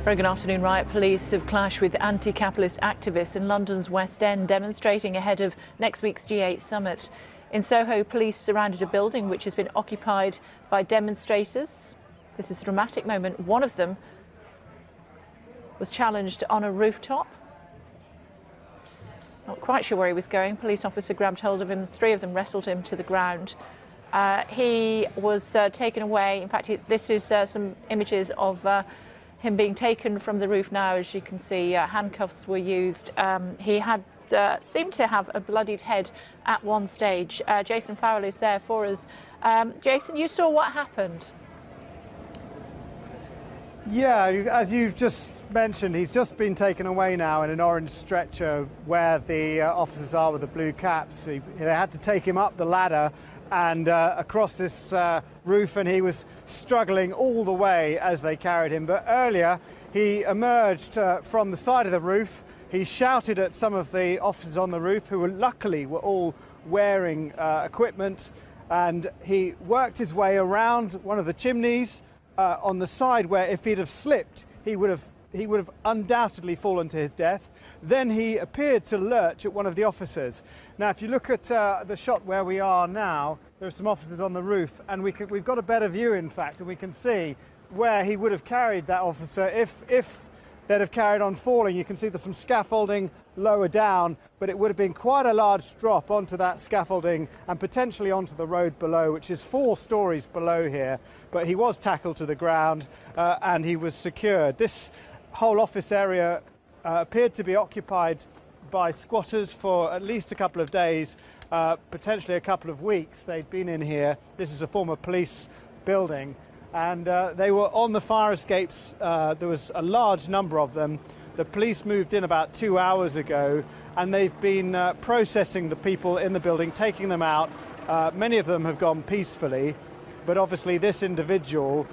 Very good afternoon. Riot police have clashed with anti-capitalist activists in London's West End, demonstrating ahead of next week's G8 summit. In Soho, police surrounded a building which has been occupied by demonstrators. This is a dramatic moment. One of them was challenged on a rooftop. Not quite sure where he was going. Police officer grabbed hold of him. Three of them wrestled him to the ground. He was taken away. In fact, this is some images of him being taken from the roof now. As you can see, handcuffs were used. He had seemed to have a bloodied head at one stage. Jason Farrell is there for us. Jason, you saw what happened. Yeah, as you've just mentioned, he's just been taken away now in an orange stretcher where the officers are with the blue caps. They had to take him up the ladder and across this roof, and he was struggling all the way as they carried him. But earlier, he emerged from the side of the roof. He shouted at some of the officers on the roof, who luckily were all wearing equipment, and he worked his way around one of the chimneys on the side where, if he'd have slipped, he would have undoubtedly fallen to his death. Then he appeared to lurch at one of the officers. Now, if you look at the shot where we are now, there are some officers on the roof, and we've got a better view, in fact, and we can see where he would have carried that officer if they'd have carried on falling. You can see there's some scaffolding lower down, but it would have been quite a large drop onto that scaffolding and potentially onto the road below, which is 4 stories below here. But he was tackled to the ground and he was secured. This whole office area appeared to be occupied by squatters for at least a couple of days, potentially a couple of weeks. They'd been in here. This is a former police building, and they were on the fire escapes. There was a large number of them. The police moved in about 2 hours ago, and they've been processing the people in the building, taking them out. Many of them have gone peacefully, but obviously this individual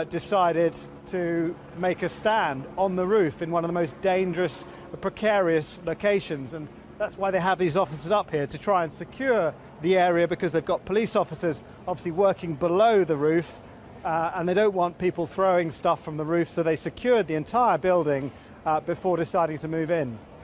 decided to make a stand on the roof in one of the most dangerous, precarious locations. And that's why they have these officers up here, to try and secure the area, because they've got police officers obviously working below the roof, and they don't want people throwing stuff from the roof, so they secured the entire building before deciding to move in.